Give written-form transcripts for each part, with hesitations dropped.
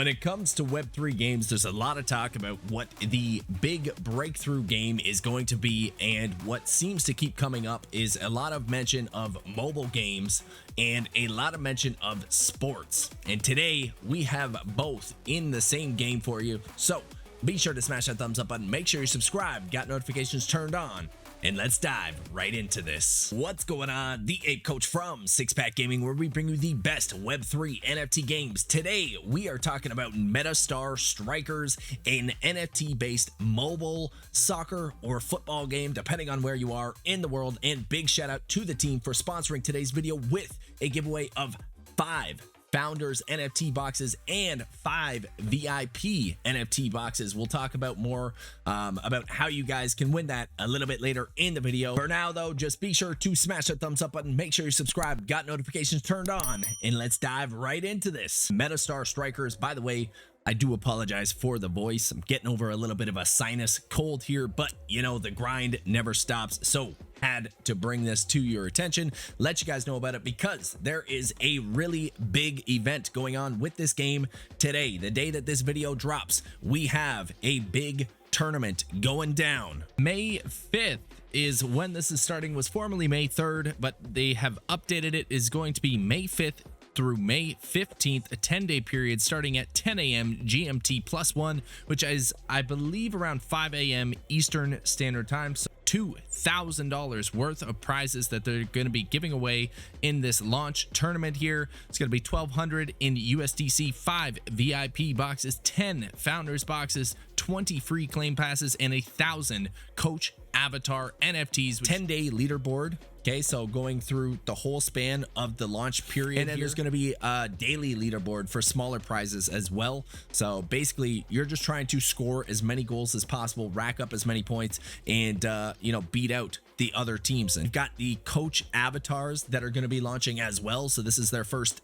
When it comes to Web3 games, there's a lot of talk about what the big breakthrough game is going to be, and what seems to keep coming up is a lot of mention of mobile games and a lot of mention of sports. And today we have both in the same game for you. So be sure to smash that thumbs up button, make sure you subscribe, got notifications turned on, and let's dive right into this. What's going on? The Ape Coach from Six Pack Gaming, where we bring you the best Web3 NFT games. Today, we are talking about MetaStar Strikers, an NFT-based mobile soccer or football game, depending on where you are in the world. And big shout out to the team for sponsoring today's video with a giveaway of 5 Founders NFT boxes and 5 VIP NFT boxes. We'll talk about more about how you guys can win that a little bit later in the video. For now though, just be sure to smash that thumbs up button, make sure you subscribe, got notifications turned on, and let's dive right into this. MetaStar Strikers, by the way, I do apologize for the voice. I'm getting over a little bit of a sinus cold here, but you know, the grind never stops. So had to bring this to your attention, let you guys know about it, because there is a really big event going on with this game today. The day that this video drops, we have a big tournament going down. May 5th is when this is starting. Was formerly May 3rd, but they have updated it. Is going to be May 5th through May 15th, a 10-day period starting at 10 a.m. GMT +1, which is, I believe, around 5 a.m. Eastern Standard Time. So $2,000 worth of prizes that they're going to be giving away in this launch tournament here. It's going to be 1,200 in USDC, 5 VIP boxes, 10 Founders boxes, 20 free claim passes, and 1,000 Coach Avatar NFTs. 10-day leaderboard. Okay, so going through the whole span of the launch period, and then there's going to be a daily leaderboard for smaller prizes as well. So basically, you're just trying to score as many goals as possible, rack up as many points, and you know, beat out the other teams. And you've got the coach avatars that are going to be launching as well. So this is their first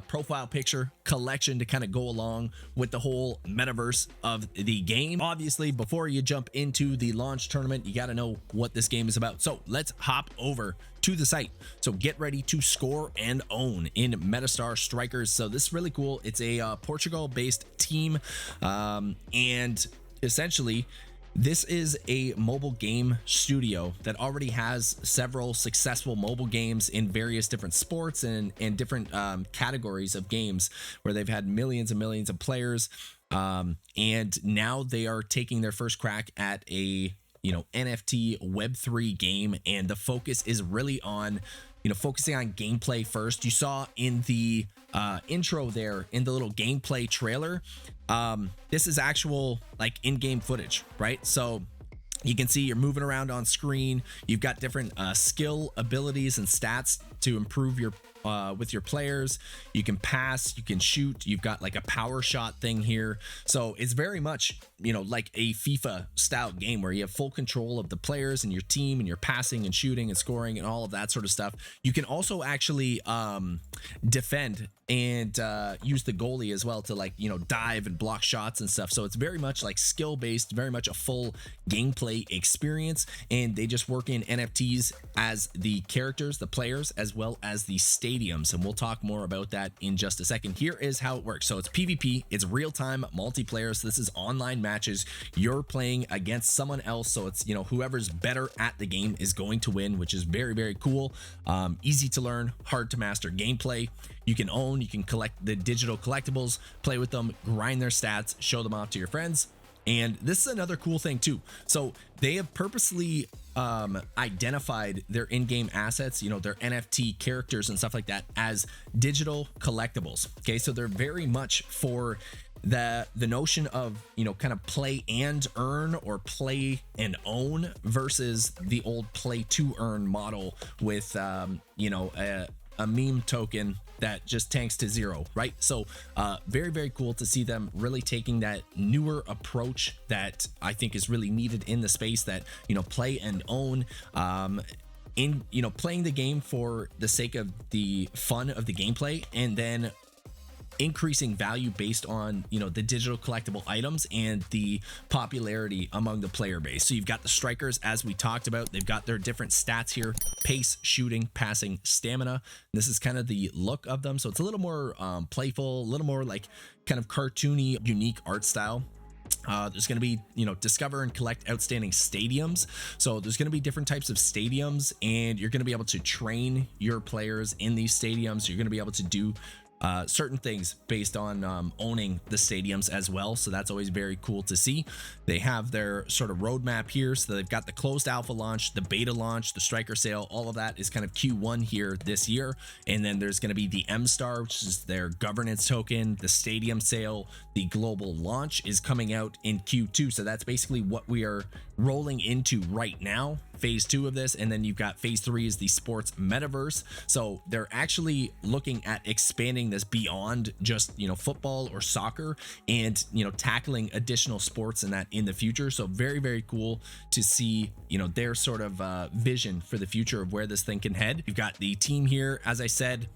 profile picture collection to kind of go along with the whole metaverse of the game. Obviously, before you jump into the launch tournament, you got to know what this game is about. So let's hop over to the site. So get ready to score and own in MetaStar Strikers. So this is really cool. It's a Portugal based team, and essentially this is a mobile game studio that already has several successful mobile games in various different sports and different categories of games, where they've had millions and millions of players, and now they are taking their first crack at a NFT Web3 game, and the focus is really on focusing on gameplay first. You saw in the intro there, in the little gameplay trailer, this is actual like in-game footage, right? So you can see you're moving around on screen. You've got different skill abilities and stats to improve your with your players. You can pass, you can shoot, you've got like a power shot thing here. So it's very much like a FIFA style game, where you have full control of the players and your team, and you're passing and shooting and scoring and all of that sort of stuff. You can also actually defend and use the goalie as well to dive and block shots and stuff. So it's very much like skill based, very much a full gameplay experience. And they just work in NFTs as the characters, the players, as well as the stadiums, and we'll talk more about that in just a second. Here is how it works. So it's PvP, it's real-time multiplayer. So this is online matches. You're playing against someone else, so it's whoever's better at the game is going to win, which is very, very cool. Easy to learn, hard to master gameplay. You can own, you can collect the digital collectibles, play with them, grind their stats, show them off to your friends. And this is another cool thing too. So they have purposely identified their in-game assets, their NFT characters and stuff like that, as digital collectibles. Okay, so they're very much for the notion of kind of play and earn, or play and own, versus the old play to earn model with a meme token that just tanks to 0, right? So very, very cool to see them really taking that newer approach that I think is really needed in the space, that play and own, in playing the game for the sake of the fun of the gameplay, and then increasing value based on, you know, the digital collectible items and the popularity among the player base. So you've got the strikers, as we talked about. They've got their different stats here: pace, shooting, passing, stamina. This is kind of the look of them, so it's a little more playful, a little more like kind of cartoony, unique art style. There's going to be, you know, discover and collect outstanding stadiums. So there's going to be different types of stadiums, and you're going to be able to train your players in these stadiums. You're going to be able to do certain things based on owning the stadiums as well. So that's always very cool to see. They have their sort of roadmap here. So they've got the closed alpha launch, the beta launch, the striker sale. All of that is kind of Q1 here this year. And then there's going to be the MStar, which is their governance token. The stadium sale, the global launch is coming out in Q2. So that's basically what we are rolling into right now, phase 2 of this. And then you've got phase 3 is the sports metaverse. So they're actually looking at expanding this beyond just, you know, football or soccer, and, you know, tackling additional sports in that in the future. So very, very cool to see, you know, their sort of vision for the future of where this thing can head. You've got the team here, as I said,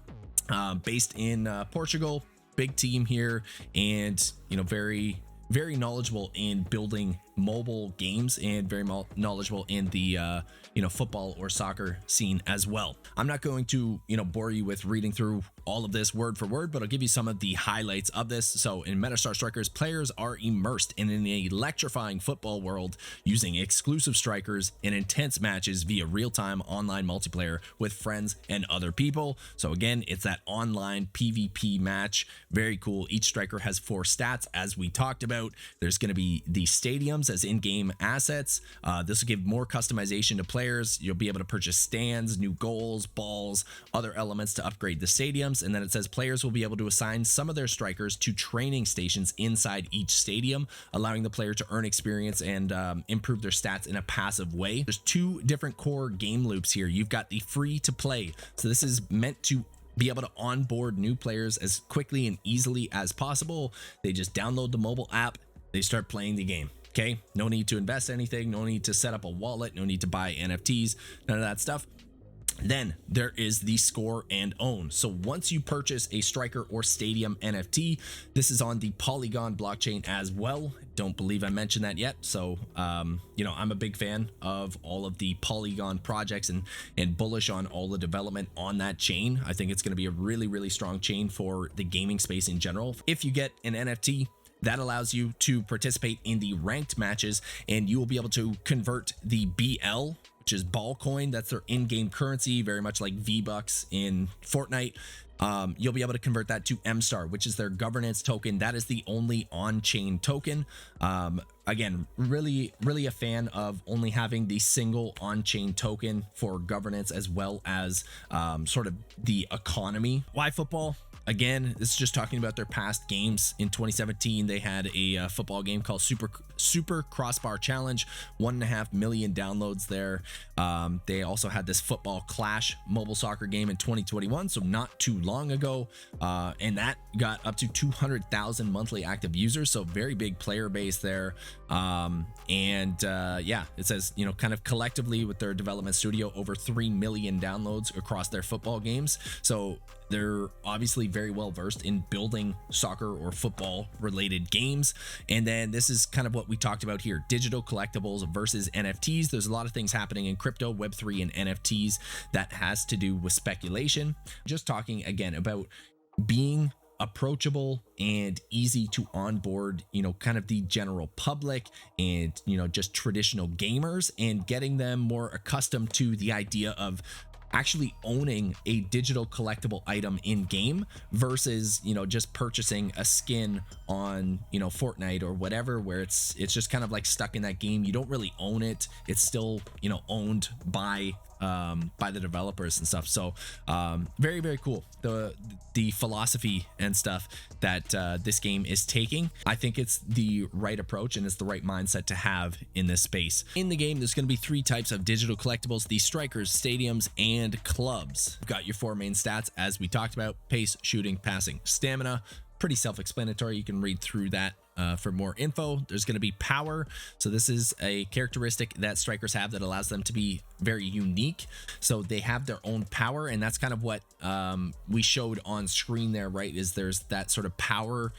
based in Portugal. Big team here, and, you know, very knowledgeable in building mobile games, and very knowledgeable in the you know, football or soccer scene as well. I'm not going to, you know, bore you with reading through all of this word for word, but I'll give you some of the highlights of this. So in MetaStar Strikers, players are immersed in an electrifying football world using exclusive strikers and intense matches via real-time online multiplayer with friends and other people. So again, it's that online PvP match. Very cool. Each striker has 4 stats, as we talked about. There's going to be the stadiums as in-game assets. This will give more customization to players. You'll be able to purchase stands, new goals, balls, other elements to upgrade the stadiums. And then it says players will be able to assign some of their strikers to training stations inside each stadium, allowing the player to earn experience and improve their stats in a passive way. There's 2 different core game loops here. You've got the free to play. So this is meant to be able to onboard new players as quickly and easily as possible. They just download the mobile app, they start playing the game. Okay, no need to invest anything, no need to set up a wallet, no need to buy NFTs, none of that stuff. Then there is the score and own. So once you purchase a striker or stadium NFT, this is on the Polygon blockchain as well. Don't believe I mentioned that yet. So, you know, I'm a big fan of all of the Polygon projects and bullish on all the development on that chain. I think it's going to be a really, really strong chain for the gaming space in general. If you get an NFT, that allows you to participate in the ranked matches, and you will be able to convert the BL, which is ball coin. That's their in-game currency, very much like V-Bucks in Fortnite. You'll be able to convert that to MStar, which is their governance token. That is the only on-chain token. Again, really a fan of only having the single on-chain token for governance, as well as sort of the economy. Why football? Again, this is just talking about their past games. In 2017, they had a football game called Super Crossbar Challenge, 1.5 million downloads there. They also had this Football Clash mobile soccer game in 2021, so not too long ago, and that got up to 200,000 monthly active users, so very big player base there. Yeah, it says, you know, kind of collectively with their development studio, over 3 million downloads across their football games. So they're obviously very well versed in building soccer or football related games. And then this is kind of what we talked about here: digital collectibles versus NFTs. There's a lot of things happening in crypto, Web3, and NFTs that has to do with speculation. Just talking again about being approachable and easy to onboard, you know, kind of the general public and, you know, just traditional gamers, and getting them more accustomed to the idea of actually owning a digital collectible item in game versus, you know, just purchasing a skin on, you know, Fortnite or whatever, where it's just kind of like stuck in that game. You don't really own it. It's still, you know, owned by the developers and stuff. So very, very cool, the philosophy and stuff that this game is taking. I think it's the right approach, and it's the right mindset to have in this space. In the game, there's going to be 3 types of digital collectibles: the strikers, stadiums, and clubs. You've got your 4 main stats, as we talked about: pace, shooting, passing, stamina. Pretty self-explanatory. You can read through that for more info. There's going to be power. So this is a characteristic that strikers have that allows them to be very unique. So they have their own power, and that's kind of what we showed on screen there, right? Is there's that sort of power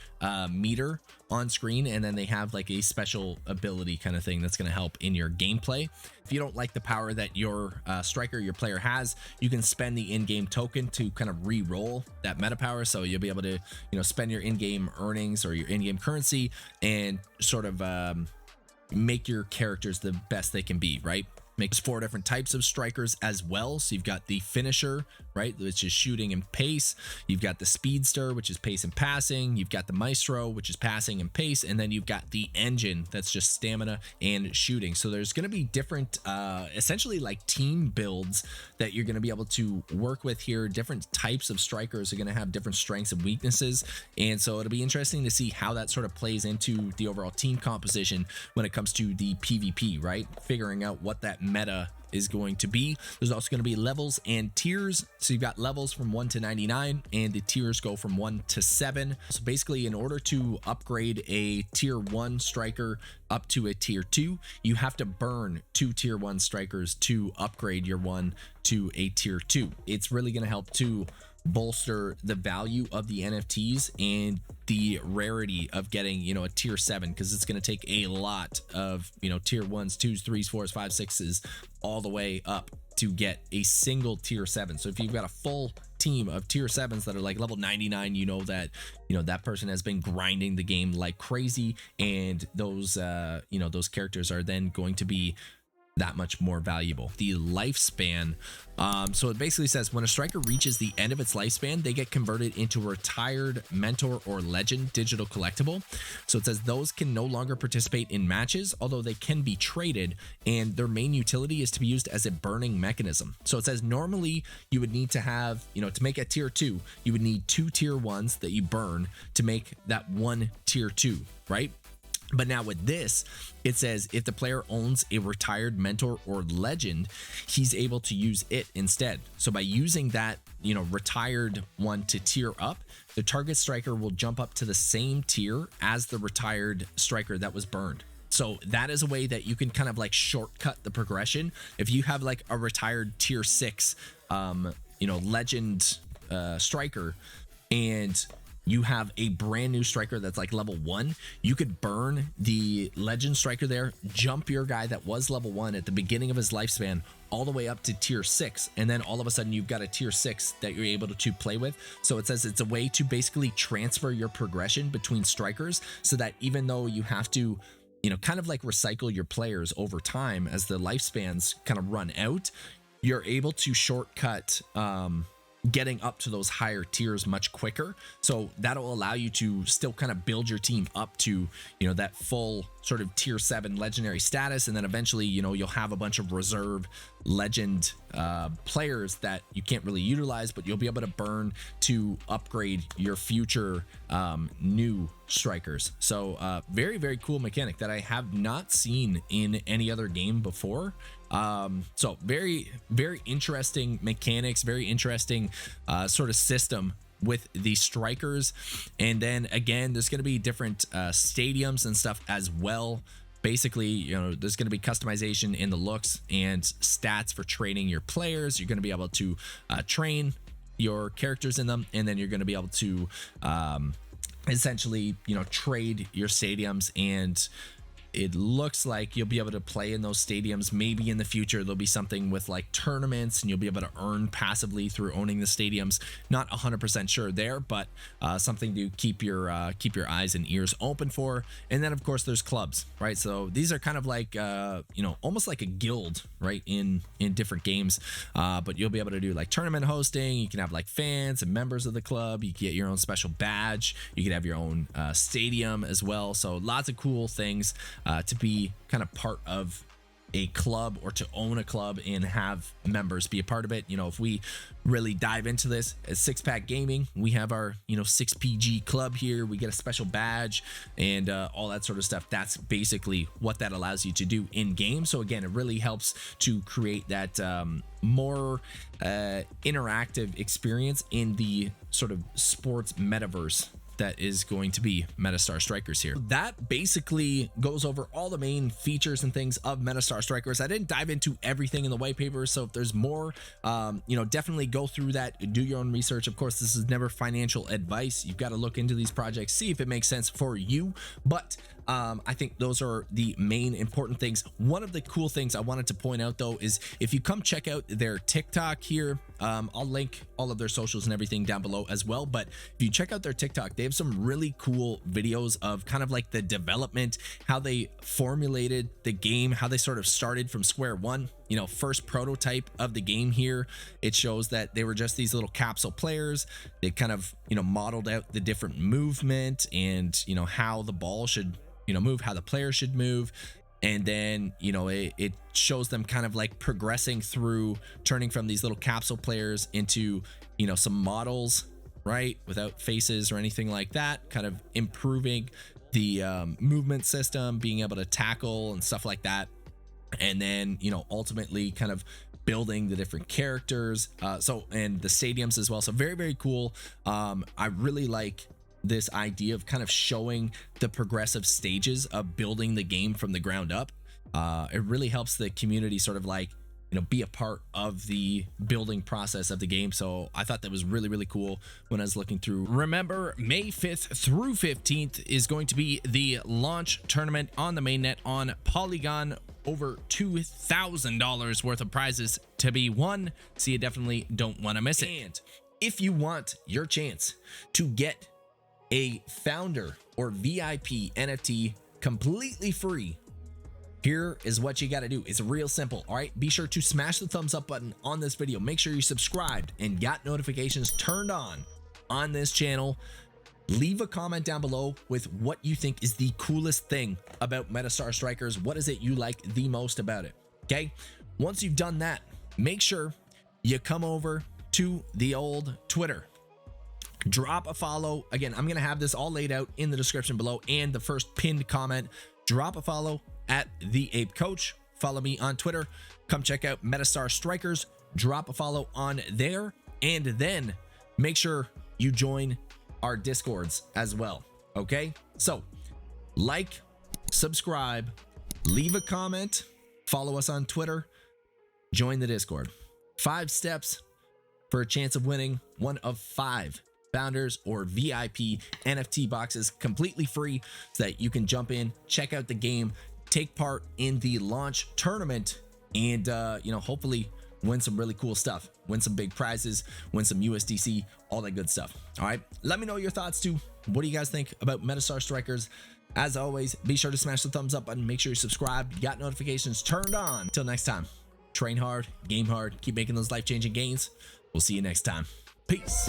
meter on screen, and then they have like a special ability kind of thing that's going to help in your gameplay. If you don't like the power that your striker, your player has, you can spend the in-game token to kind of re-roll that meta power. So you'll be able to, you know, spend your in-game earnings or your in-game currency and sort of make your characters the best they can be, right? Makes 4 different types of strikers as well. So you've got the finisher, right, which is shooting and pace. You've got the speedster, which is pace and passing. You've got the maestro, which is passing and pace. And then you've got the engine, that's just stamina and shooting. So there's going to be different, essentially like team builds that you're going to be able to work with here. Different types of strikers are going to have different strengths and weaknesses. And so it'll be interesting to see how that sort of plays into the overall team composition when it comes to the PvP, right? Figuring out what that meta is going to be. There's also going to be levels and tiers. So you've got levels from 1 to 99, and the tiers go from 1 to 7. So basically, in order to upgrade a tier 1 striker up to a tier 2, you have to burn 2 tier 1 strikers to upgrade your one to a tier 2. It's really going to help to bolster the value of the NFTs and the rarity of getting, you know, a tier 7, because it's going to take a lot of, you know, tier 1s, 2s, 3s, 4s, 5s, 6s all the way up to get a single tier 7. So if you've got a full team of tier 7s that are like level 99, you know that person has been grinding the game like crazy, and those you know, those characters are then going to be that much more valuable. The lifespan, so it basically says when a striker reaches the end of its lifespan, they get converted into a retired mentor or legend digital collectible. So it says those can no longer participate in matches, although they can be traded, and their main utility is to be used as a burning mechanism. So it says normally you would need to have, you know, to make a tier 2, you would need 2 tier 1s that you burn to make that 1 tier 2, right? But now with this, it says if the player owns a retired mentor or legend, he's able to use it instead. So by using that, you know, retired one to tier up, the target striker will jump up to the same tier as the retired striker that was burned. So that is a way that you can kind of like shortcut the progression. If you have like a retired tier 6, you know, legend striker, and you have a brand new striker that's like level 1, you could burn the legend striker there, jump your guy that was level 1 at the beginning of his lifespan all the way up to tier 6, and then all of a sudden you've got a tier 6 that you're able to play with. So it says it's a way to basically transfer your progression between strikers, so that even though you have to, you know, kind of like recycle your players over time as the lifespans kind of run out, you're able to shortcut getting up to those higher tiers much quicker. So that'll allow you to still kind of build your team up to, you know, that full sort of tier 7 legendary status, and then eventually, you know, you'll have a bunch of reserve legend players that you can't really utilize, but you'll be able to burn to upgrade your future new strikers. So very, very cool mechanic that I have not seen in any other game before. So very, very interesting mechanics, very interesting sort of system with the strikers. And then again, there's going to be different stadiums and stuff as well. Basically, you know, there's going to be customization in the looks and stats for training your players. You're going to be able to train your characters in them, and then you're going to be able to essentially, you know, trade your stadiums. And it looks like you'll be able to play in those stadiums. Maybe in the future there'll be something with like tournaments, and you'll be able to earn passively through owning the stadiums. Not 100% sure there, but something to keep your eyes and ears open for. And then of course there's clubs, right? So these are kind of like you know, almost like a guild, right, in different games. But you'll be able to do like tournament hosting. You can have like fans and members of the club. You can get your own special badge. You can have your own stadium as well. So lots of cool things to be kind of part of a club, or to own a club and have members be a part of it. You know, if we really dive into this as Six Pack Gaming, we have our, you know, 6PG club here. We get a special badge and all that sort of stuff. That's basically what that allows you to do in game. So again, it really helps to create that more interactive experience in the sort of sports metaverse that is going to be MetaStar Strikers here. That basically goes over all the main features and things of MetaStar Strikers. I didn't dive into everything in the white paper, so if there's more, definitely go through that, do your own research. Of course, this is never financial advice. You've got to look into these projects, see if it makes sense for you, but I think those are the main important things. One of the cool things I wanted to point out though is if you come check out their TikTok here, I'll link all of their socials and everything down below as well, but if you check out their TikTok, they have some really cool videos of kind of like the development, how they formulated the game, how they sort of started from square one, first prototype of the game here. It shows that they were just these little capsule players. They kind of modeled out the different movement and how the ball should move, how the player should move, and then it shows them kind of like progressing through, turning from these little capsule players into some models, right, without faces or anything like that, kind of improving the movement system, being able to tackle and stuff like that, and then ultimately kind of building the different characters, and the stadiums as well. So very, very cool. I really like this idea of kind of showing the progressive stages of building the game from the ground up. It really helps the community sort of like be a part of the building process of the game. So I thought that was really, really cool when I was looking through. Remember, May 5th through 15th is going to be the launch tournament on the mainnet on Polygon. Over $2,000 worth of prizes to be won, so you definitely don't want to miss it. And if you want your chance to get a founder or VIP NFT completely free, here is what you got to do. It's real simple. All right, be sure to smash the thumbs up button on this video. Make sure you're subscribed and got notifications turned on this channel. Leave a comment down below with what you think is the coolest thing about MetaStar Strikers. What is it you like the most about it? Okay, once you've done that, make sure you come over to the old Twitter. Drop a follow. Again, I'm gonna have this all laid out in the description below and the first pinned comment. Drop a follow at the Ape Coach. Follow me on Twitter. Come check out MetaStar Strikers. Drop a follow on there, and then make sure you join our Discords as well. Okay, so like, subscribe, leave a comment, follow us on Twitter, join the Discord. 5 steps for a chance of winning one of 5 founders or VIP NFT boxes completely free, so that you can jump in, check out the game, take part in the launch tournament, and hopefully win some really cool stuff, win some big prizes, win some USDC, all that good stuff. All right, let me know your thoughts too. What do you guys think about MetaStar Strikers? As always, be sure to smash the thumbs up button, make sure you're subscribed, got notifications turned on. Until next time, train hard, game hard, keep making those life-changing gains. We'll see you next time. Peace.